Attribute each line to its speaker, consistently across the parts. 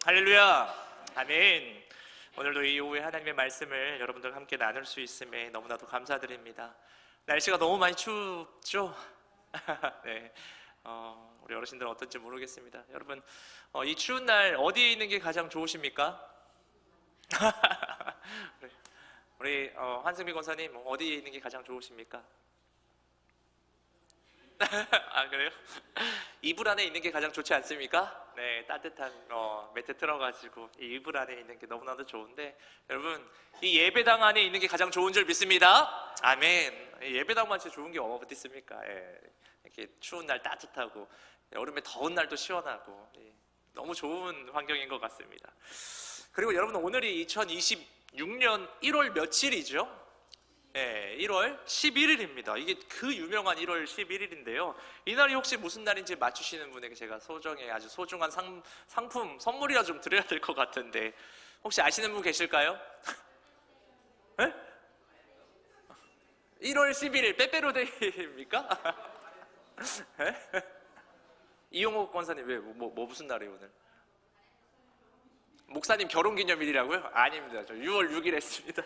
Speaker 1: 할렐루야, 아멘. 오늘도 이 오후에 하나님의 말씀을 여러분들과 함께 나눌 수 있음에 너무나도 감사드립니다. 날씨가 너무 많이 춥죠? 네, 우리 어르신들은 어떤지 모르겠습니다. 여러분, 이 추운 날 어디에 있는 게 가장 좋으십니까? 우리 한승미 권사님 어디에 있는 게 가장 좋으십니까? 아, 그래요? 이불 안에 있는 게 가장 좋지 않습니까? 네, 따뜻한 매트 틀어가지고 이 이불 안에 있는 게 너무나도 좋은데, 여러분, 이 예배당 안에 있는 게 가장 좋은 줄 믿습니다. 아멘. 예배당만 진짜 좋은 게 어디 있습니까? 예, 이렇게 추운 날 따뜻하고 여름에 더운 날도 시원하고, 예, 너무 좋은 환경인 것 같습니다. 그리고 여러분, 오늘이 2026년 1월 며칠이죠? 네, 1월 11일입니다. 이게 그 유명한 1월 11일인데요. 이날이 혹시 무슨 날인지 맞추시는 분에게 제가 아주 소중한 상품, 선물이라 좀 드려야 될 것 같은데, 혹시 아시는 분 계실까요? 네? 1월 11일 빼빼로데이입니까? 네? 이용호 권사님, 왜 무슨 날이에요 오늘? 목사님 결혼기념일이라고요? 아닙니다. 저 6월 6일 했습니다.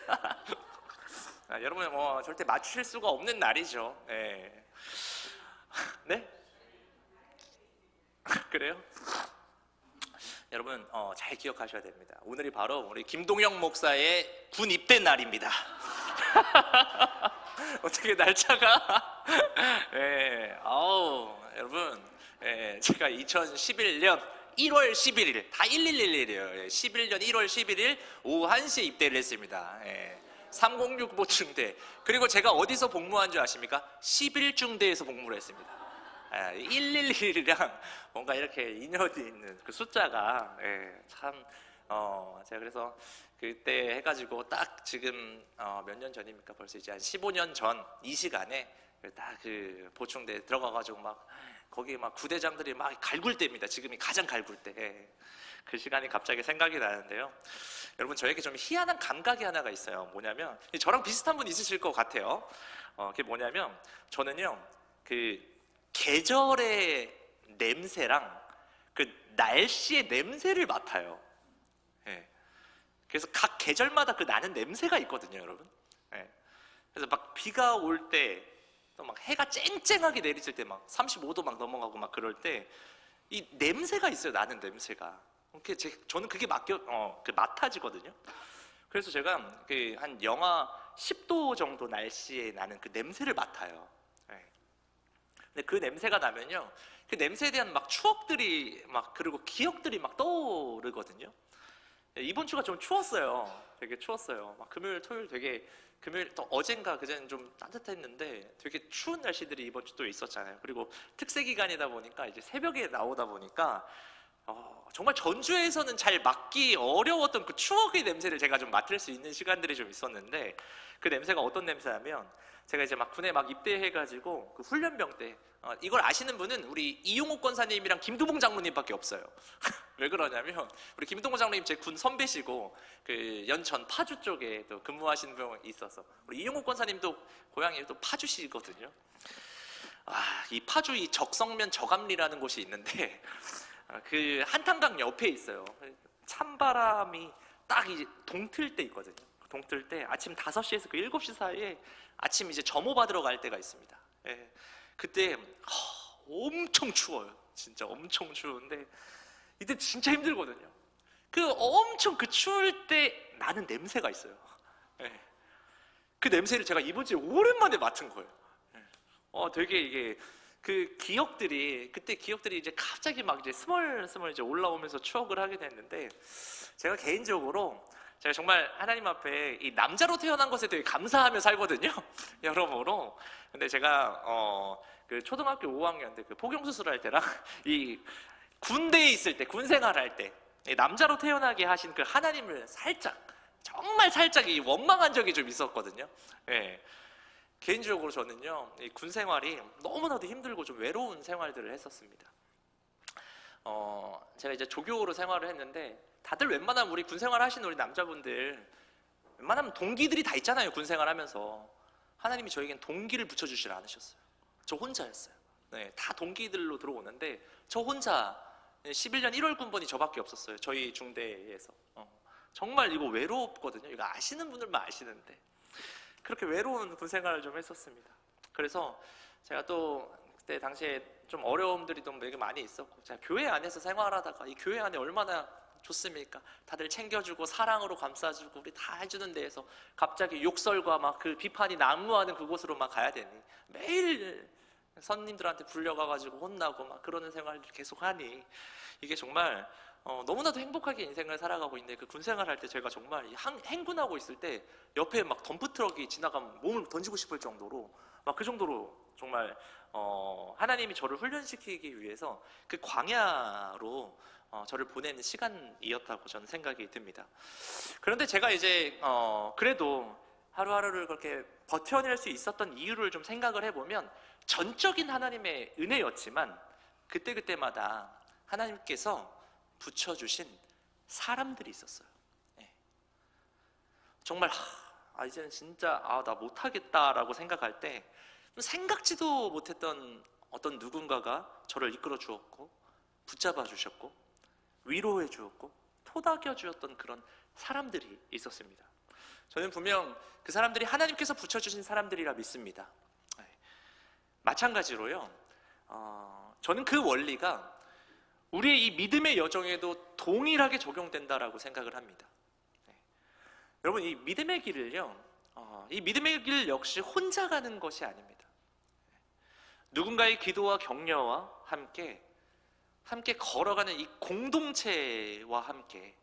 Speaker 1: 여러분, 절대 맞추실 수가 없는 날이죠. 네? 네? 그래요? 여러분, 잘 기억하셔야 됩니다. 오늘이 바로 우리 김동영 목사의 군 입대 날입니다. 어떻게 날짜가? 네, 여러분, 제가 2011년 1월 11일, 다 1111이에요. 11년 1월 11일 오후 1시에 입대를 했습니다. 306 보충대. 그리고 제가 어디서 복무한 줄 아십니까? 11중대에서 복무를 했습니다. 111이랑 뭔가 이렇게 인연이 있는 그 숫자가, 참, 제가 그래서 그때 해가지고 딱 지금 몇 년 전입니까? 벌써 이제 한 15년 전 이 시간에 딱 그 보충대 들어가가지고 막 거기 막 부대장들이 막 갈굴 때입니다. 지금이 가장 갈굴 때. 그 시간이 갑자기 생각이 나는데요. 여러분, 저에게 좀 희한한 감각이 하나가 있어요. 뭐냐면, 저랑 비슷한 분 있으실 것 같아요. 그게 뭐냐면, 저는요, 그 계절의 냄새랑 그 날씨의 냄새를 맡아요. 그래서 각 계절마다 그 나는 냄새가 있거든요, 여러분. 그래서 막 비가 올 때, 또 막 해가 쨍쨍하게 내리칠 때 막 35도 막 넘어가고 막 그럴 때 이 냄새가 있어요, 나는 냄새가. 저는 그게 맡아지거든요. 그래서 제가 한 영하 10도 정도 날씨에 나는 그 냄새를 맡아요. 근데 그 냄새가 나면요, 그 냄새에 대한 막 추억들이 그리고 기억들이 막 떠오르거든요. 이번 주가 좀 추웠어요. 되게 추웠어요. 막 금요일, 토요일 금요일 또 어젠가 그제는 좀 따뜻했는데 되게 추운 날씨들이 이번 주 또 있었잖아요. 그리고 특세 기간이다 보니까 이제 새벽에 나오다 보니까 정말 전주에서는 잘 맡기 어려웠던 그 추억의 냄새를 제가 좀 맡을 수 있는 시간들이 좀 있었는데, 그 냄새가 어떤 냄새냐면, 제가 이제 막 군에 막 입대해가지고 그 훈련병 때, 이걸 아시는 분은 우리 이용옥 권사님이랑 김두봉 장로님밖에 없어요. 왜 그러냐면, 우리 김두봉 장로님 제 군 선배시고 그 연천 파주 쪽에 또 근무하시는 분이 있어서, 우리 이용옥 권사님도 고향이 또 파주시거든요. 이 파주 이 적성면 저감리라는 곳이 있는데, 그 한탄강 옆에 있어요. 찬바람이 딱 이제 동틀 때 있거든요. 동틀 때 아침 5시에서 그 7시 사이에 아침 이제 점호 받으러 갈 때가 있습니다. 그때 엄청 추워요. 진짜 엄청 추운데 이때 진짜 힘들거든요. 엄청 추울 때 나는 냄새가 있어요. 그 냄새를 제가 이번 주에 오랜만에 맡은 거예요. 되게 이게 그 기억들이, 그때 기억들이 이제 갑자기 막 이제 스멀스멀 이제 올라오면서 추억을 하게 됐는데, 제가 개인적으로 제가 정말 하나님 앞에 이 남자로 태어난 것에 되게 감사하며 살거든요. 여러모로. 근데 제가 그 초등학교 5학년 때 그 포경 수술할 때랑 이 군대에 있을 때, 군 생활할 때 남자로 태어나게 하신 그 하나님을 정말 살짝 이 원망한 적이 좀 있었거든요. 개인적으로 저는요, 이 군 생활이 너무나도 힘들고 좀 외로운 생활들을 했었습니다. 제가 이제 조교로 생활을 했는데, 다들 웬만하면 우리 군 생활 하시는 우리 남자분들, 웬만하면 동기들이 다 있잖아요, 군 생활 하면서. 하나님이 저에겐 동기를 붙여주질 않으셨어요. 저 혼자였어요. 다 동기들로 들어오는데, 저 혼자 11년 1월 군번이 저밖에 없었어요. 저희 중대에서. 정말 이거 외롭거든요. 이거 아시는 분들만 아시는데 그렇게 외로운 군 생활을 좀 했었습니다. 그래서 제가 또 그때 당시에 좀 어려움들이 좀 되게 많이 있었고, 제가 교회 안에서 생활하다가 이 교회 안에 얼마나 좋습니까? 다들 챙겨주고 사랑으로 감싸주고 우리 다 해주는 데에서 갑자기 욕설과 막 그 비판이 난무하는 그곳으로 막 가야 되니 매일 선님들한테 불려가가지고 혼나고 막 그러는 생활을 계속 하니 이게 정말 너무나도 행복하게 인생을 살아가고 있는데, 그 군생활 할 때 제가 정말 행군하고 있을 때 옆에 막 덤프트럭이 지나가면 몸을 던지고 싶을 정도로, 막 그 정도로 정말 하나님이 저를 훈련시키기 위해서 그 광야로 저를 보내는 시간이었다고 저는 생각이 듭니다. 그런데 제가 이제 그래도 하루하루를 그렇게 버텨낼 수 있었던 이유를 좀 생각을 해보면 전적인 하나님의 은혜였지만 그때그때마다 하나님께서 붙여주신 사람들이 있었어요. 정말 이제는 진짜 나 못하겠다라고 생각할 때 생각지도 못했던 어떤 누군가가 저를 이끌어 주었고 붙잡아 주셨고 위로해 주었고 토닥여 주었던 그런 사람들이 있었습니다. 저는 분명 그 사람들이 하나님께서 붙여주신 사람들이라 믿습니다. 마찬가지로요, 저는 그 원리가 우리의 이 믿음의 여정에도 동일하게 적용된다라고 생각을 합니다. 여러분, 이 믿음의 길을요, 이 믿음의 길 역시 혼자 가는 것이 아닙니다. 누군가의 기도와 격려와 함께 걸어가는 이 공동체와 함께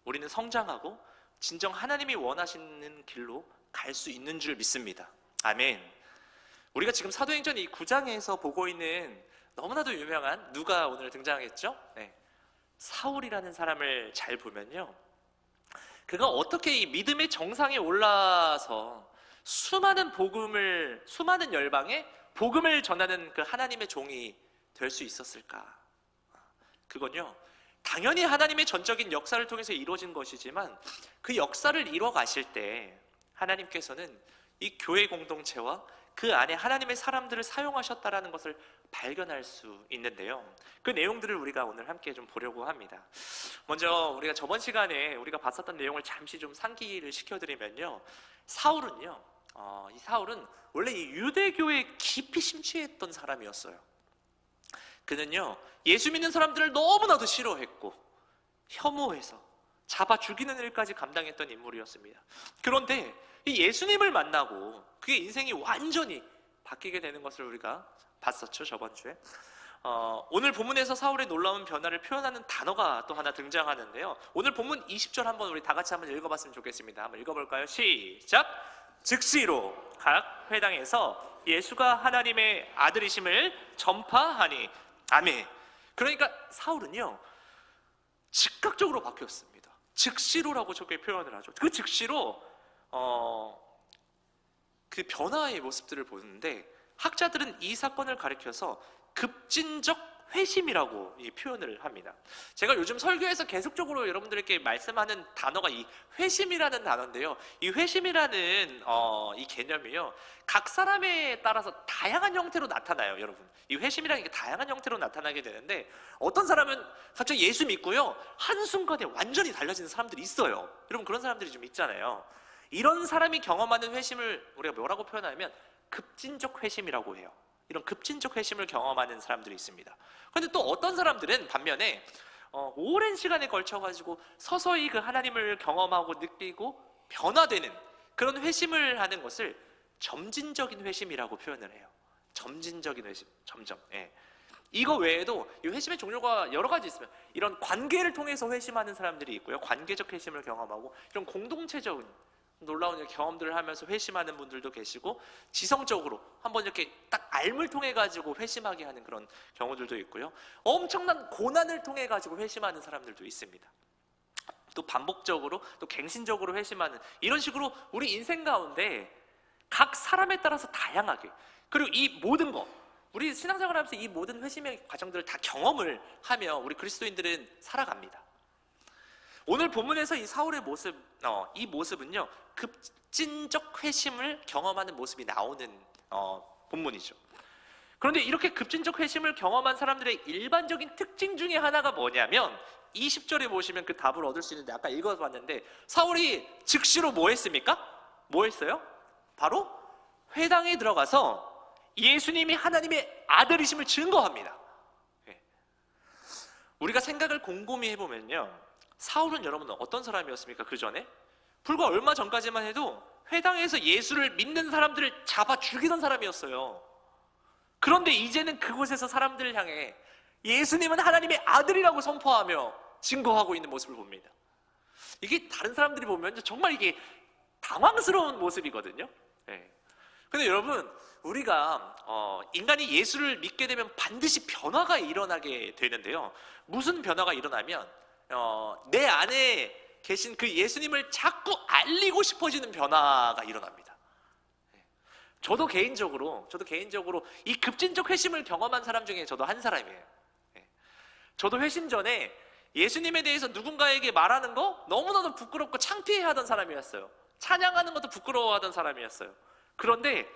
Speaker 1: 우리는 성장하고 진정 하나님이 원하시는 길로 갈 수 있는 줄 믿습니다. 아멘. 우리가 지금 사도행전 이 9장에서 보고 있는 너무나도 유명한 누가 오늘 등장했죠? 사울이라는 사람을 잘 보면요, 그가 어떻게 이 믿음의 정상에 올라서 수많은 열방에 복음을 전하는 그 하나님의 종이 될 수 있었을까? 그건요, 당연히 하나님의 전적인 역사를 통해서 이루어진 것이지만 그 역사를 이뤄 가실 때 하나님께서는 이 교회 공동체와 그 안에 하나님의 사람들을 사용하셨다라는 것을 발견할 수 있는데요, 그 내용들을 우리가 오늘 함께 좀 보려고 합니다. 먼저 우리가 저번 시간에 우리가 봤었던 내용을 잠시 좀 상기를 시켜드리면요, 이 사울은 원래 이 유대교에 깊이 심취했던 사람이었어요. 그는요, 예수 믿는 사람들을 너무나도 싫어했고 혐오해서 잡아 죽이는 일까지 감당했던 인물이었습니다. 그런데 이 예수님을 만나고 그의 인생이 완전히 바뀌게 되는 것을 우리가 봤었죠, 저번 주에. 오늘 본문에서 사울의 놀라운 변화를 표현하는 단어가 또 하나 등장하는데요, 오늘 본문 20절 한번 우리 다 같이 한번 읽어봤으면 좋겠습니다. 한번 읽어볼까요? 시작! 즉시로 각 회당에서 예수가 하나님의 아들이심을 전파하니. 아멘. 그러니까 사울은요, 즉각적으로 바뀌었습니다. 즉시로라고 저렇게 표현을 하죠. 그 즉시로 그 변화의 모습들을 보는데, 학자들은 이 사건을 가리켜서 급진적 회심이라고 이 표현을 합니다. 제가 요즘 설교에서 계속적으로 여러분들에게 말씀하는 단어가 이 회심이라는 단어인데요, 이 회심이라는 이 개념이요, 각 사람에 따라서 다양한 형태로 나타나요. 여러분, 이 회심이라는 게 다양한 형태로 나타나게 되는데, 어떤 사람은 갑자기 예수 믿고요, 한순간에 완전히 달라지는 사람들이 있어요. 여러분, 그런 사람들이 좀 있잖아요. 이런 사람이 경험하는 회심을 우리가 뭐라고 표현하냐면 급진적 회심이라고 해요. 이런 급진적 회심을 경험하는 사람들이 있습니다. 그런데 또 어떤 사람들은 반면에 오랜 시간에 걸쳐가지고 서서히 그 하나님을 경험하고 느끼고 변화되는 그런 회심을 하는 것을 점진적인 회심이라고 표현을 해요. 점진적인 회심, 점점. 이거 외에도 이 회심의 종류가 여러 가지 있습니다. 이런 관계를 통해서 회심하는 사람들이 있고요, 관계적 회심을 경험하고 이런 공동체적인 놀라운 경험들을 하면서 회심하는 분들도 계시고, 지성적으로 한번 이렇게 딱 알물 통해 가지고 회심하게 하는 그런 경우들도 있고요, 엄청난 고난을 통해 가지고 회심하는 사람들도 있습니다. 또 반복적으로 또 갱신적으로 회심하는, 이런 식으로 우리 인생 가운데 각 사람에 따라서 다양하게, 그리고 이 모든 거, 우리 신앙생활 하면서 이 모든 회심의 과정들을 다 경험을 하며 우리 그리스도인들은 살아갑니다. 오늘 본문에서 이 사울의 모습, 이 모습은요, 급진적 회심을 경험하는 모습이 나오는 본문이죠. 그런데 이렇게 급진적 회심을 경험한 사람들의 일반적인 특징 중에 하나가 뭐냐면 20절에 보시면 그 답을 얻을 수 있는데, 아까 읽어봤는데 사울이 즉시로 뭐 했습니까? 뭐 했어요? 바로 회당에 들어가서 예수님이 하나님의 아들이심을 증거합니다. 우리가 생각을 곰곰이 해보면요, 사울은 여러분 어떤 사람이었습니까? 그 전에 불과 얼마 전까지만 해도 회당에서 예수를 믿는 사람들을 잡아 죽이던 사람이었어요. 그런데 이제는 그곳에서 사람들을 향해 예수님은 하나님의 아들이라고 선포하며 증거하고 있는 모습을 봅니다. 이게 다른 사람들이 보면 정말 이게 당황스러운 모습이거든요. 근데 여러분, 우리가 인간이 예수를 믿게 되면 반드시 변화가 일어나게 되는데요, 무슨 변화가 일어나면 내 안에 계신 그 예수님을 자꾸 알리고 싶어지는 변화가 일어납니다. 저도 개인적으로 이 급진적 회심을 경험한 사람 중에 저도 한 사람이에요. 저도 회심 전에 예수님에 대해서 누군가에게 말하는 거 너무나도 부끄럽고 창피해하던 사람이었어요. 찬양하는 것도 부끄러워하던 사람이었어요. 그런데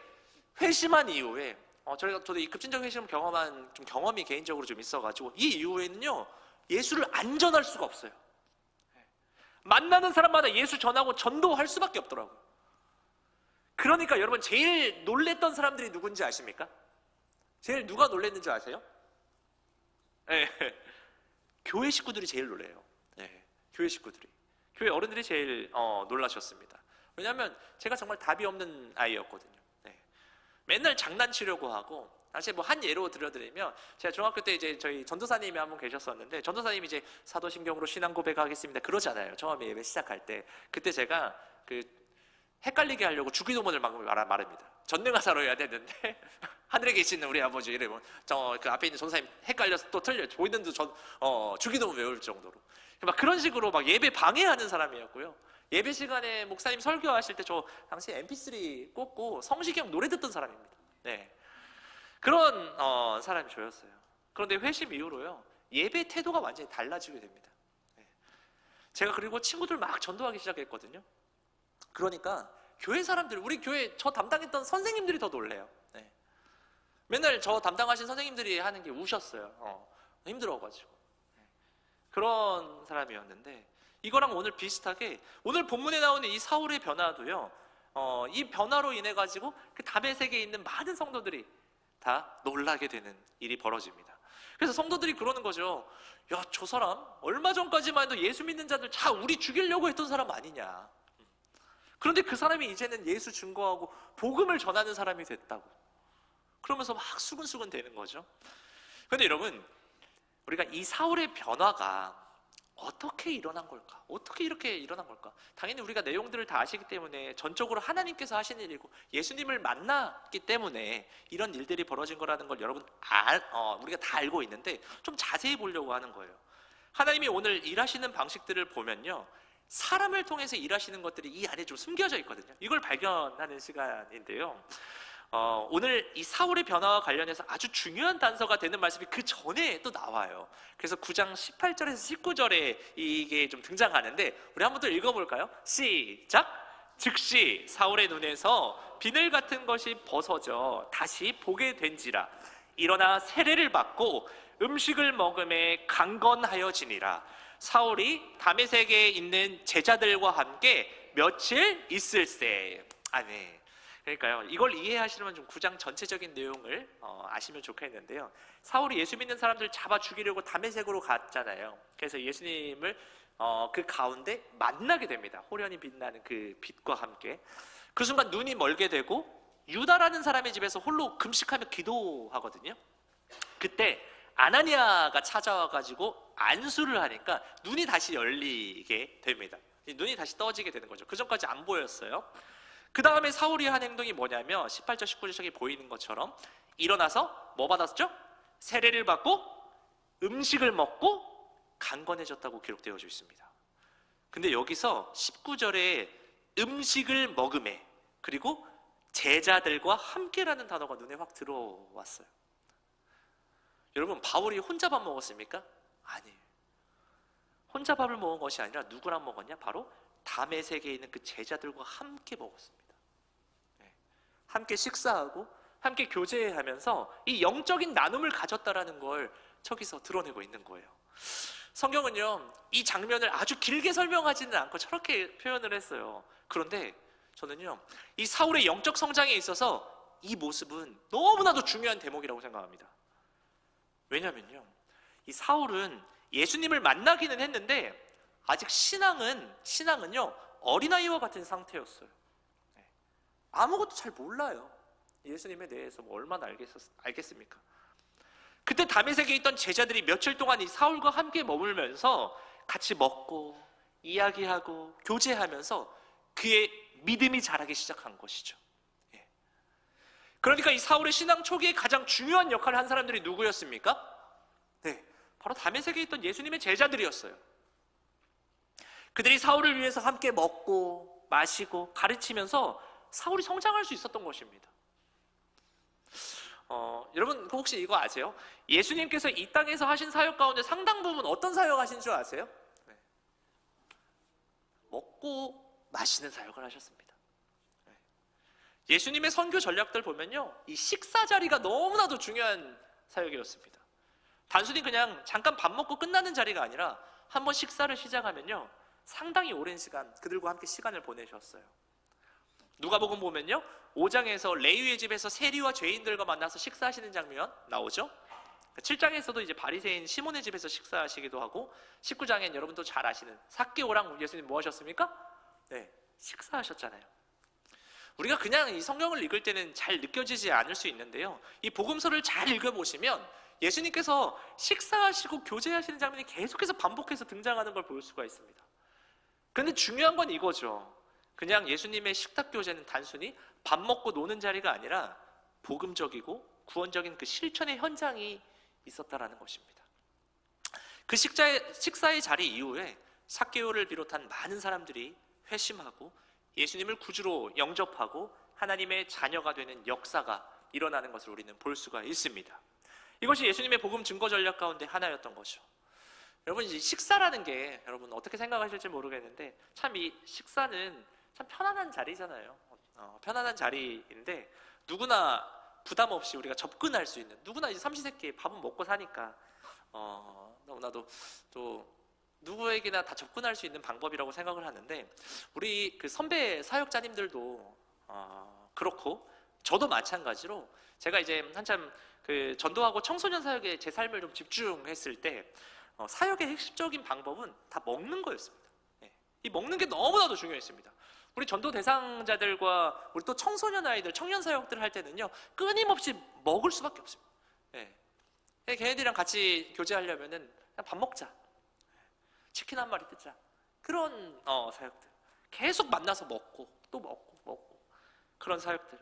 Speaker 1: 회심한 이후에 저도 이 급진적 회심을 경험한 좀 경험이 개인적으로 좀 있어가지고, 이 이후에는요 예수를 안 전할 수가 없어요. 만나는 사람마다 예수 전하고 전도할 수밖에 없더라고요. 그러니까 여러분, 제일 놀랬던 사람들이 누군지 아십니까? 제일 누가 놀랬는지 아세요? 교회 식구들이 제일 놀래요. 교회 식구들이, 교회 어른들이 제일 놀라셨습니다. 왜냐하면 제가 정말 답이 없는 아이였거든요. 맨날 장난치려고 하고, 사실 뭐 한 예로 들려드리면, 제가 중학교 때 이제 저희 전도사님이 한 분 계셨었는데, 전도사님이 이제 사도신경으로 신앙 고백하겠습니다 그러잖아요, 처음에 예배 시작할 때. 그때 제가 그 헷갈리게 하려고 주기도문을 막 말합니다. 전능하사로 해야 되는데 하늘에 계시는 우리 아버지 이러면 그 앞에 있는 전도사님 헷갈려서 또 틀려, 보이는데 주기도문 외울 정도로 막 그런 식으로 막 예배 방해하는 사람이었고요. 예배 시간에 목사님 설교하실 때 저 당시 MP3 꽂고 성시경 노래 듣던 사람입니다. 그런 사람이 저였어요. 그런데 회심 이후로요, 예배 태도가 완전히 달라지게 됩니다. 제가 그리고 친구들 막 전도하기 시작했거든요. 그러니까 교회 사람들, 우리 교회 저 담당했던 선생님들이 더 놀래요. 맨날 저 담당하신 선생님들이 하는 게 우셨어요. 힘들어가지고. 그런 사람이었는데, 이거랑 오늘 비슷하게 오늘 본문에 나오는 이 사울의 변화도요, 이 변화로 인해 가지고 그 다메섹에 있는 많은 성도들이 다 놀라게 되는 일이 벌어집니다. 그래서 성도들이 그러는 거죠. 야, 저 사람 얼마 전까지만 해도 예수 믿는 자들 다 우리 죽이려고 했던 사람 아니냐. 그런데 그 사람이 이제는 예수 증거하고 복음을 전하는 사람이 됐다고. 그러면서 막 수근수근 되는 거죠. 그런데 여러분, 우리가 이 사울의 변화가 어떻게 일어난 걸까? 어떻게 이렇게 일어난 걸까? 당연히 우리가 내용들을 다 아시기 때문에 전적으로 하나님께서 하신 일이고 예수님을 만났기 때문에 이런 일들이 벌어진 거라는 걸 여러분 우리가 다 알고 있는데, 좀 자세히 보려고 하는 거예요. 하나님이 오늘 일하시는 방식들을 보면요, 사람을 통해서 일하시는 것들이 이 안에 좀 숨겨져 있거든요. 이걸 발견하는 시간인데요, 오늘 이 사울의 변화와 관련해서 아주 중요한 단서가 되는 말씀이 그 전에 또 나와요. 그래서 9장 18절에서 19절에 이게 좀 등장하는데, 우리 한번 더 읽어볼까요? 시작! 즉시 사울의 눈에서 비늘 같은 것이 벗어져 다시 보게 된지라. 일어나 세례를 받고 음식을 먹음에 강건하여지니라. 사울이 다메섹에 있는 제자들과 함께 며칠 있을세. 아멘. 그러니까요, 이걸 이해하시려면 좀 9장 전체적인 내용을 아시면 좋겠는데요, 사울이 예수 믿는 사람들 잡아 죽이려고 다메섹으로 갔잖아요. 그래서 예수님을 그 가운데 만나게 됩니다. 호련히 빛나는 그 빛과 함께. 그 순간 눈이 멀게 되고 유다라는 사람의 집에서 홀로 금식하며 기도하거든요. 그때 아나니아가 찾아와가지고 안수를 하니까 눈이 다시 열리게 됩니다. 눈이 다시 떠지게 되는 거죠. 그 전까지 안 보였어요. 그 다음에 사울이 한 행동이 뭐냐면 18절 19절에 보이는 것처럼 일어나서 뭐 받았죠? 세례를 받고 음식을 먹고 강건해졌다고 기록되어져 있습니다. 근데 여기서 19절에 음식을 먹음에, 그리고 제자들과 함께라는 단어가 눈에 확 들어왔어요. 여러분, 바울이 혼자 밥 먹었습니까? 아니에요. 혼자 밥을 먹은 것이 아니라 누구랑 먹었냐? 바로 다메섹에 있는 그 제자들과 함께 먹었습니다. 함께 식사하고 함께 교제하면서 이 영적인 나눔을 가졌다라는 걸 저기서 드러내고 있는 거예요. 성경은요, 이 장면을 아주 길게 설명하지는 않고 저렇게 표현을 했어요. 그런데 저는요, 이 사울의 영적 성장에 있어서 이 모습은 너무나도 중요한 대목이라고 생각합니다. 왜냐면요, 이 사울은 예수님을 만나기는 했는데 아직 신앙은요 어린아이와 같은 상태였어요. 아무것도 잘 몰라요. 예수님에 대해서 뭐 얼마나 알겠습니까? 그때 다메섹에 있던 제자들이 며칠 동안 이 사울과 함께 머물면서 같이 먹고 이야기하고 교제하면서 그의 믿음이 자라기 시작한 것이죠. 그러니까 이 사울의 신앙 초기에 가장 중요한 역할을 한 사람들이 누구였습니까? 네, 바로 다메섹에 있던 예수님의 제자들이었어요. 그들이 사울을 위해서 함께 먹고 마시고 가르치면서 사울이 성장할 수 있었던 것입니다. 여러분 혹시 이거 아세요? 예수님께서 이 땅에서 하신 사역 가운데 상당 부분 어떤 사역 하신 줄 아세요? 네. 먹고 마시는 사역을 하셨습니다. 네. 예수님의 선교 전략들 보면요, 이 식사 자리가 너무나도 중요한 사역이었습니다. 단순히 그냥 잠깐 밥 먹고 끝나는 자리가 아니라 한번 식사를 시작하면요 상당히 오랜 시간 그들과 함께 시간을 보내셨어요. 누가복음 보면요 5장에서 레위의 집에서 세리와 죄인들과 만나서 식사하시는 장면 나오죠. 7장에서도 이제 바리새인 시몬의 집에서 식사하시기도 하고, 19장엔 여러분도 잘 아시는 삭개오랑 예수님 뭐 하셨습니까? 네, 식사하셨잖아요. 우리가 그냥 이 성경을 읽을 때는 잘 느껴지지 않을 수 있는데요, 이 복음서를 잘 읽어보시면 예수님께서 식사하시고 교제하시는 장면이 계속해서 반복해서 등장하는 걸 볼 수가 있습니다. 그런데 중요한 건 이거죠. 그냥 예수님의 식탁 교제는 단순히 밥 먹고 노는 자리가 아니라 복음적이고 구원적인 그 실천의 현장이 있었다라는 것입니다. 그 식사의 자리 이후에 삭개오를 비롯한 많은 사람들이 회심하고 예수님을 구주로 영접하고 하나님의 자녀가 되는 역사가 일어나는 것을 우리는 볼 수가 있습니다. 이것이 예수님의 복음 증거 전략 가운데 하나였던 거죠. 여러분, 이 식사라는 게 여러분 어떻게 생각하실지 모르겠는데 참 이 식사는 참 편안한 자리잖아요. 편안한 자리인데 누구나 부담 없이 우리가 접근할 수 있는, 누구나 이제 삼시세끼 밥은 먹고 사니까 너무나도 또 누구에게나 다 접근할 수 있는 방법이라고 생각을 하는데, 우리 그 선배 사역자님들도 그렇고 저도 마찬가지로 제가 이제 한참 그 전도하고 청소년 사역에 제 삶을 좀 집중했을 때 사역의 핵심적인 방법은 다 먹는 거였습니다. 이 먹는 게 너무나도 중요했습니다. 우리 전도 대상자들과 우리 또 청소년 아이들, 청년 사역들을 할 때는요 끊임없이 먹을 수밖에 없습니다. 걔네들이랑 같이 교제하려면은 그냥 밥 먹자, 치킨 한 마리 뜯자, 그런 사역들 계속 만나서 먹고 또 먹고 그런 사역들.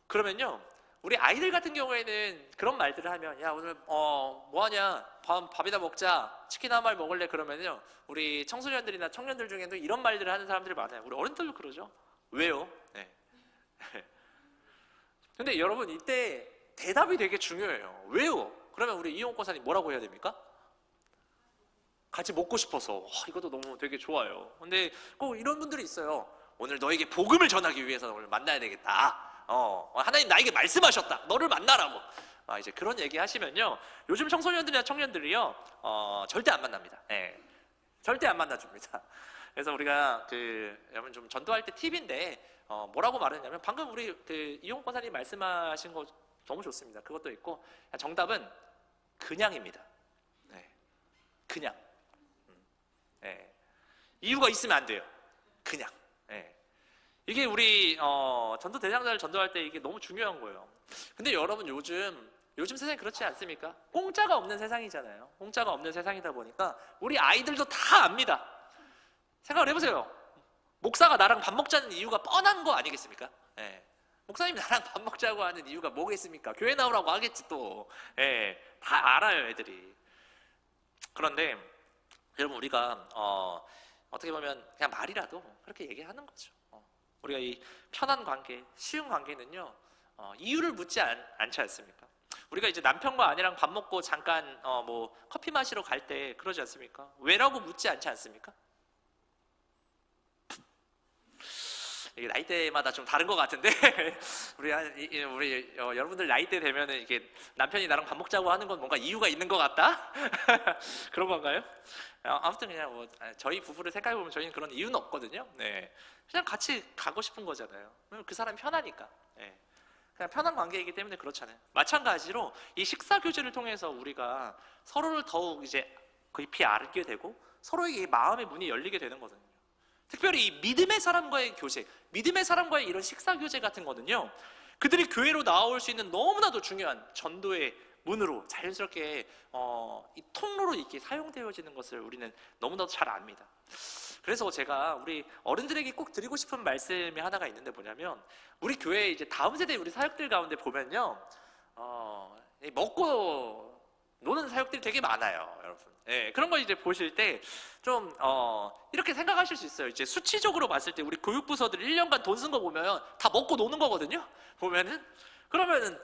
Speaker 1: 그러면요 우리 아이들 같은 경우에는 그런 말들을 하면, 야 오늘 뭐하냐, 밥이나 먹자, 치킨 한 마리 먹을래, 그러면요 우리 청소년들이나 청년들 중에도 이런 말들을 하는 사람들이 많아요. 우리 어른들도 그러죠. 왜요? 네. 근데 여러분 이때 대답이 되게 중요해요. 왜요? 그러면 우리 이용 권사님 뭐라고 해야 됩니까? 같이 먹고 싶어서. 이것도 너무 되게 좋아요. 근데 꼭 이런 분들이 있어요. 오늘 너에게 복음을 전하기 위해서 오늘 만나야 되겠다. 하나님 나에게 말씀하셨다, 너를 만나라고. 이제 그런 얘기 하시면요 요즘 청소년들이나 청년들이요 절대 안 만납니다. 절대 안 만나줍니다. 그래서 우리가 여러분 좀 전도할 때 팁인데 뭐라고 말했냐면, 방금 우리 이용 권사님 말씀하신 거 너무 좋습니다. 그것도 있고, 정답은 그냥입니다. 그냥. 이유가 있으면 안 돼요. 그냥. 이게 우리 전도 대상자를 전도할 때 이게 너무 중요한 거예요. 근데 여러분 요즘 세상이 그렇지 않습니까? 공짜가 없는 세상이잖아요. 공짜가 없는 세상이다 보니까 우리 아이들도 다 압니다. 생각을 해보세요. 목사가 나랑 밥 먹자는 이유가 뻔한 거 아니겠습니까? 목사님 나랑 밥 먹자고 하는 이유가 뭐겠습니까? 교회 나오라고 하겠지 또. 다 알아요 애들이. 그런데 여러분 우리가 어떻게 보면 그냥 말이라도 그렇게 얘기하는 거죠. 우리가 이 편한 관계, 쉬운 관계는요 이유를 묻지 않지 않습니까? 우리가 이제 남편과 아내랑 밥 먹고 잠깐 뭐 커피 마시러 갈 때 그러지 않습니까? 왜라고 묻지 않지 않습니까? 이게 나이대마다 좀 다른 것 같은데 우리 여러분들 나이대 되면은 이게 남편이 나랑 밥 먹자고 하는 건 뭔가 이유가 있는 것 같다 그런 건가요? 아무튼 그냥 뭐 저희 부부를 생각해 보면 저희는 그런 이유는 없거든요. 네, 그냥 같이 가고 싶은 거잖아요. 그 사람이 편하니까. 네. 그냥 편한 관계이기 때문에 그렇잖아요. 마찬가지로 이 식사 교제를 통해서 우리가 서로를 더욱 이제 깊이 알게 되고 서로에게 마음의 문이 열리게 되는 거거든요. 특별히 이 믿음의 사람과의 교제, 믿음의 사람과의 이런 식사 교제 같은 거는요, 그들이 교회로 나올 수 있는 너무나도 중요한 전도의 문으로 자연스럽게 이 통로로 이렇게 사용되어지는 것을 우리는 너무나도 잘 압니다. 그래서 제가 우리 어른들에게 꼭 드리고 싶은 말씀이 하나가 있는데 뭐냐면, 우리 교회 이제 다음 세대 우리 사역들 가운데 보면요, 먹고 노는 사역들이 되게 많아요, 여러분. 예, 그런 거 이제 보실 때 좀 이렇게 생각하실 수 있어요. 이제 수치적으로 봤을 때 우리 교육부서들이 1년간 돈 쓴 거 보면 다 먹고 노는 거거든요. 보면은 그러면은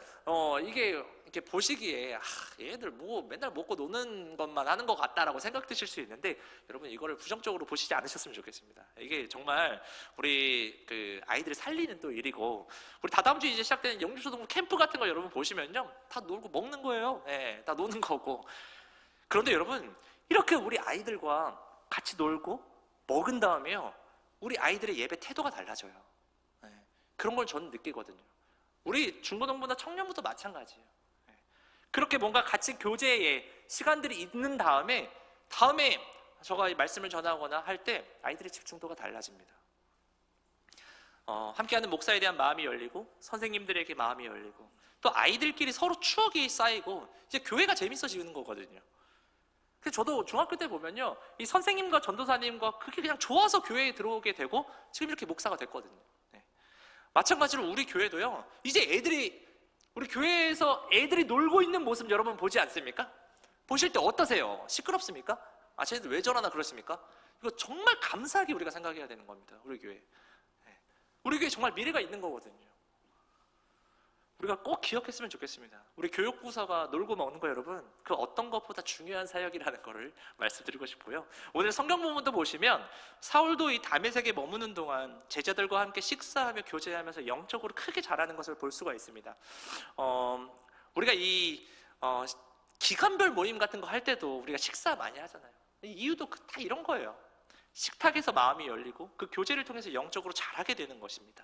Speaker 1: 이게 이렇게 보시기에 얘들 뭐 맨날 먹고 노는 것만 하는 것 같다라고 생각 드실 수 있는데, 여러분 이거를 부정적으로 보시지 않으셨으면 좋겠습니다. 이게 정말 우리 그 아이들을 살리는 또 일이고, 우리 다다음 주에 이제 시작되는 영주초등부 캠프 같은 거 여러분 보시면요, 다 놀고 먹는 거예요. 네, 다 노는 거고. 그런데 여러분, 이렇게 우리 아이들과 같이 놀고 먹은 다음에요, 우리 아이들의 예배 태도가 달라져요. 네, 그런 걸 저는 느끼거든요. 우리 중고등부나 청년부도 마찬가지예요. 네, 그렇게 뭔가 같이 교제의 시간들이 있는 다음에 저가 말씀을 전하거나 할 때 아이들의 집중도가 달라집니다. 함께하는 목사에 대한 마음이 열리고, 선생님들에게 마음이 열리고, 또 아이들끼리 서로 추억이 쌓이고, 이제 교회가 재밌어지는 거거든요. 그래서 저도 중학교 때 보면요, 이 선생님과 전도사님과 그게 그냥 좋아서 교회에 들어오게 되고 지금 이렇게 목사가 됐거든요. 네. 마찬가지로 우리 교회도요, 이제 우리 교회에서 애들이 놀고 있는 모습 여러분 보지 않습니까? 보실 때 어떠세요? 시끄럽습니까? 쟤네들 왜 저러나 그러십니까? 이거 정말 감사하게 우리가 생각해야 되는 겁니다. 우리 교회. 네. 우리 교회 정말 미래가 있는 거거든요. 우리가 꼭 기억했으면 좋겠습니다. 우리 교육부서가 놀고 먹는 거 여러분, 그 어떤 것보다 중요한 사역이라는 거를 말씀드리고 싶고요. 오늘 성경 부분도 보시면 사울도 이 다메섹에 머무는 동안 제자들과 함께 식사하며 교제하면서 영적으로 크게 자라는 것을 볼 수가 있습니다. 우리가 이 기간별 모임 같은 거 할 때도 우리가 식사 많이 하잖아요. 이유도 다 이런 거예요. 식탁에서 마음이 열리고 그 교제를 통해서 영적으로 자라게 되는 것입니다.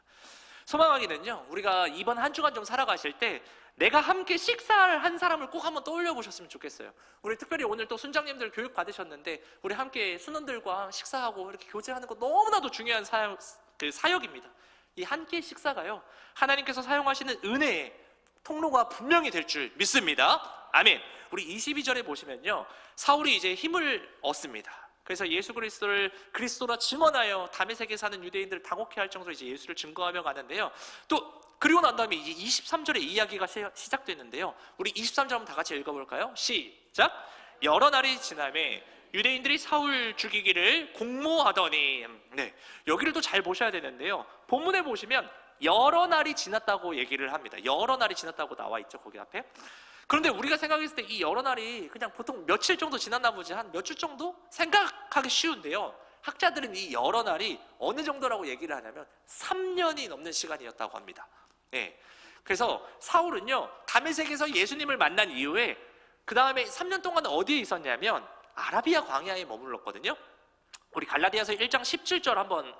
Speaker 1: 소망하기는요, 우리가 이번 한 주간 좀 살아가실 때 내가 함께 식사를 한 사람을 꼭 한번 떠올려 보셨으면 좋겠어요. 우리 특별히 오늘 또 순장님들 교육 받으셨는데 우리 함께 순원들과 식사하고 이렇게 교제하는 거 너무나도 중요한 사역입니다. 이 한 끼 식사가요, 하나님께서 사용하시는 은혜의 통로가 분명히 될 줄 믿습니다. 아멘. 우리 22절에 보시면요, 사울이 이제 힘을 얻습니다. 그래서 예수 그리스도를 그리스도라 증언하여 다메섹에 사는 유대인들을 당혹해 할 정도로 이제 예수를 증거하며 가는데요. 또 그리고 난 다음에 이제 23절에 이야기가 시작됐는데요. 우리 23절 한번 다 같이 읽어볼까요? 시작. 여러 날이 지나매 유대인들이 사울 죽이기를 공모하더니, 네, 여기를 또 잘 보셔야 되는데요. 본문에 보시면 여러 날이 지났다고 얘기를 합니다. 여러 날이 지났다고 나와 있죠, 거기 앞에. 그런데 우리가 생각했을 때 이 여러 날이 그냥 보통 며칠 정도 지났나 보지 한 몇 주 정도 생각하기 쉬운데요, 학자들은 이 여러 날이 어느 정도라고 얘기를 하냐면 3년이 넘는 시간이었다고 합니다. 네. 그래서 사울은요, 다메섹에서 예수님을 만난 이후에 그 다음에 3년 동안 어디에 있었냐면 아라비아 광야에 머물렀거든요. 우리 갈라디아서 1장 17절 한번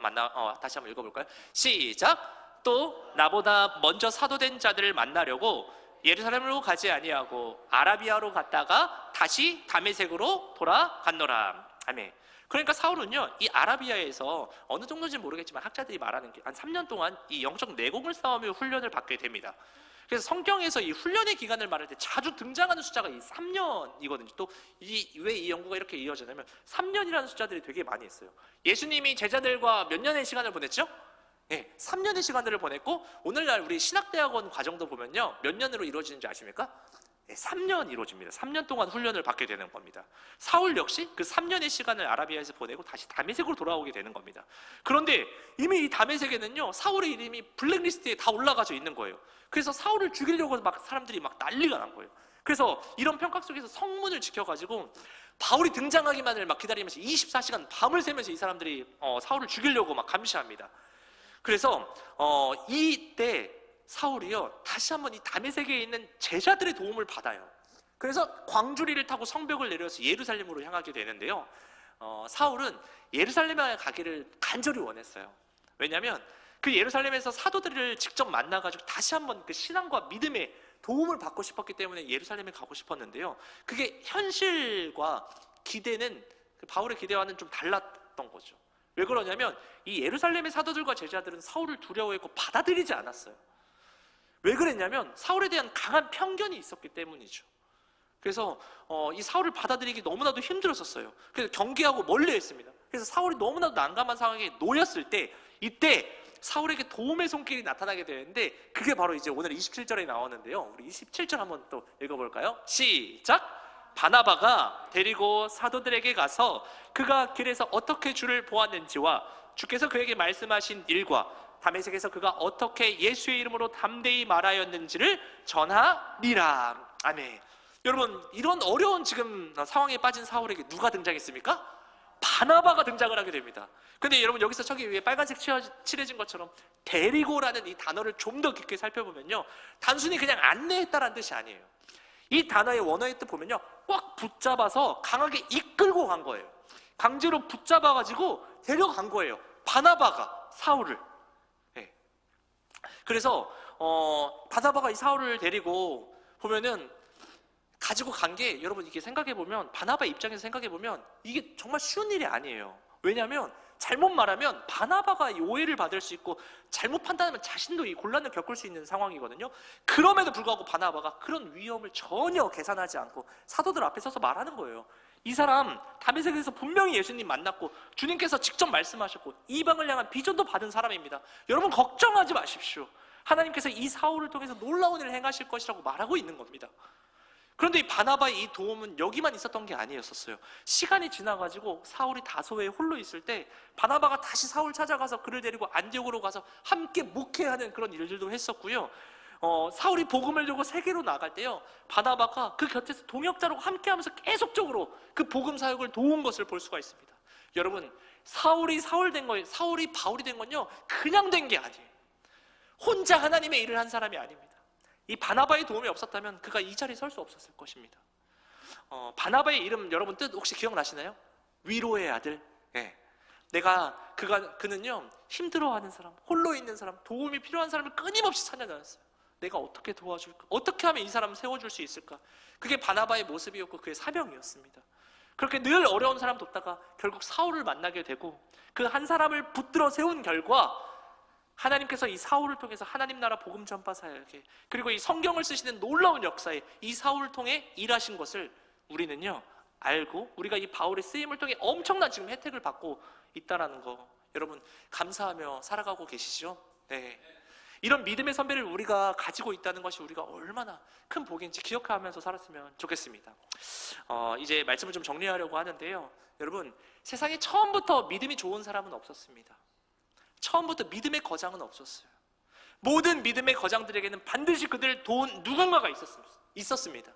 Speaker 1: 다시 한번 읽어볼까요? 시작. 또 나보다 먼저 사도된 자들을 만나려고 예루살렘으로 가지 아니하고 아라비아로 갔다가 다시 다메섹으로 돌아갔노라. 아멘. 그러니까 사울은요, 이 아라비아에서 어느 정도인지 모르겠지만 학자들이 말하는 게 한 3년 동안 이 영적 내공을 쌓으며 훈련을 받게 됩니다. 그래서 성경에서 이 훈련의 기간을 말할 때 자주 등장하는 숫자가 이 3년이거든요. 또 왜 이 연구가 이렇게 이어지냐면 3년이라는 숫자들이 되게 많이 있어요. 예수님이 제자들과 몇 년의 시간을 보냈죠? 네, 3년의 시간들을 보냈고, 오늘날 우리 신학대학원 과정도 보면요, 몇 년으로 이루어지는지 아십니까? 네, 3년 이루어집니다. 3년 동안 훈련을 받게 되는 겁니다. 사울 역시 그 3년의 시간을 아라비아에서 보내고 다시 다메섹으로 돌아오게 되는 겁니다. 그런데 이미 이 다메섹에는요, 사울의 이름이 블랙리스트에 다 올라가져 있는 거예요. 그래서 사울을 죽이려고 막 사람들이 막 난리가 난 거예요. 그래서 이런 평가 속에서 성문을 지켜가지고 바울이 등장하기만을 막 기다리면서 24시간 밤을 새면서 이 사람들이 사울을 죽이려고 막 감시합니다. 그래서 이때 사울이요 다시 한번 이 다메섹에 있는 제자들의 도움을 받아요. 그래서 광주리를 타고 성벽을 내려서 예루살렘으로 향하게 되는데요. 사울은 예루살렘에 가기를 간절히 원했어요. 왜냐하면 그 예루살렘에서 사도들을 직접 만나가지고 다시 한번 그 신앙과 믿음의 도움을 받고 싶었기 때문에 예루살렘에 가고 싶었는데요. 그게 현실과 기대는 그 바울의 기대와는 좀 달랐던 거죠. 왜 그러냐면 이 예루살렘의 사도들과 제자들은 사울을 두려워했고 받아들이지 않았어요. 왜 그랬냐면 사울에 대한 강한 편견이 있었기 때문이죠. 그래서 이 사울을 받아들이기 너무나도 힘들었었어요. 그래서 경계하고 멀리했습니다. 그래서 사울이 너무나도 난감한 상황에 놓였을 때 이때 사울에게 도움의 손길이 나타나게 되는데 그게 바로 이제 오늘 27절에 나오는데요. 우리 27절 한번 또 읽어볼까요? 시작! 바나바가 데리고 사도들에게 가서 그가 길에서 어떻게 주를 보았는지와 주께서 그에게 말씀하신 일과 다메섹에서 그가 어떻게 예수의 이름으로 담대히 말하였는지를 전하니라. 아멘. 여러분, 이런 어려운 지금 상황에 빠진 사울에게 누가 등장했습니까? 바나바가 등장을 하게 됩니다. 근데 여러분 여기서 저기 위에 빨간색 칠해진 것처럼 데리고라는 이 단어를 좀 더 깊게 살펴보면요, 단순히 그냥 안내했다라는 뜻이 아니에요. 이 단어의 원어의 뜻 보면요, 꽉 붙잡아서 강하게 이끌고 간 거예요. 강제로 붙잡아가지고 데려간 거예요. 바나바가 사울을. 네. 그래서 바나바가 이 사울을 데리고 보면은 가지고 간 게, 여러분 이게 생각해보면, 바나바 입장에서 생각해보면 이게 정말 쉬운 일이 아니에요. 왜냐하면 잘못 말하면 바나바가 이 오해를 받을 수 있고 잘못 판단하면 자신도 이 곤란을 겪을 수 있는 상황이거든요. 그럼에도 불구하고 바나바가 그런 위험을 전혀 계산하지 않고 사도들 앞에 서서 말하는 거예요. 이 사람 다메섹에서 분명히 예수님 만났고 주님께서 직접 말씀하셨고 이방을 향한 비전도 받은 사람입니다. 여러분 걱정하지 마십시오. 하나님께서 이 사울을 통해서 놀라운 일을 행하실 것이라고 말하고 있는 겁니다. 그런데 이 바나바의 이 도움은 여기만 있었던 게 아니었어요. 시간이 지나가지고 사울이 다소에 홀로 있을 때 바나바가 다시 사울 찾아가서 그를 데리고 안디옥으로 가서 함께 목회하는 그런 일들도 했었고요. 사울이 복음을 들고 세계로 나갈 때요, 바나바가 그 곁에서 동역자로 함께하면서 계속적으로 그 복음 사역을 도운 것을 볼 수가 있습니다. 여러분, 사울이 바울이 된 건요 그냥 된 게 아니에요. 혼자 하나님의 일을 한 사람이 아닙니다. 이 바나바의 도움이 없었다면 그가 이 자리에 설 수 없었을 것입니다. 바나바의 이름 여러분 뜻 혹시 기억나시나요? 위로의 아들. 예. 그는요 힘들어하는 사람, 홀로 있는 사람, 도움이 필요한 사람을 끊임없이 찾아다녔어요. 내가 어떻게 도와줄까? 어떻게 하면 이 사람을 세워줄 수 있을까? 그게 바나바의 모습이었고 그의 사명이었습니다. 그렇게 늘 어려운 사람 돕다가 결국 사울을 만나게 되고 그 한 사람을 붙들어 세운 결과 하나님께서 이 사울을 통해서 하나님 나라 복음 전파 사역에, 그리고 이 성경을 쓰시는 놀라운 역사에 이 사울을 통해 일하신 것을 우리는요 알고, 우리가 이 바울의 쓰임을 통해 엄청난 지금 혜택을 받고 있다라는 거, 여러분 감사하며 살아가고 계시죠? 네. 이런 믿음의 선배를 우리가 가지고 있다는 것이 우리가 얼마나 큰 복인지 기억하면서 살았으면 좋겠습니다. 이제 말씀을 좀 정리하려고 하는데요, 여러분 세상에 처음부터 믿음이 좋은 사람은 없었습니다. 처음부터 믿음의 거장은 없었어요. 모든 믿음의 거장들에게는 반드시 그들을 도운 누군가가 있었습니다.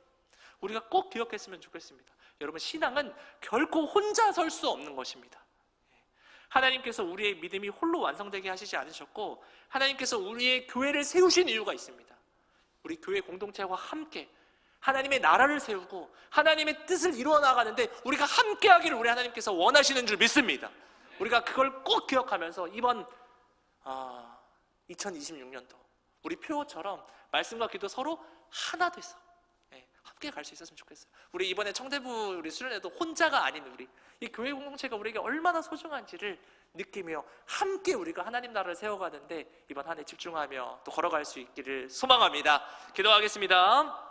Speaker 1: 우리가 꼭 기억했으면 좋겠습니다. 여러분, 신앙은 결코 혼자 설 수 없는 것입니다. 하나님께서 우리의 믿음이 홀로 완성되게 하시지 않으셨고 하나님께서 우리의 교회를 세우신 이유가 있습니다. 우리 교회 공동체와 함께 하나님의 나라를 세우고 하나님의 뜻을 이루어 나가는데 우리가 함께 하기를 우리 하나님께서 원하시는 줄 믿습니다. 우리가 그걸 꼭 기억하면서 이번 2026년도 우리 표어처럼 말씀과 기도 서로 하나 돼서 함께 갈 수 있었으면 좋겠어요. 우리 이번에 청대부 우리 수련회도 혼자가 아닌 우리 이 교회 공동체가 우리에게 얼마나 소중한지를 느끼며 함께 우리가 하나님 나라를 세워가는데 이번 한 해 집중하며 또 걸어갈 수 있기를 소망합니다. 기도하겠습니다.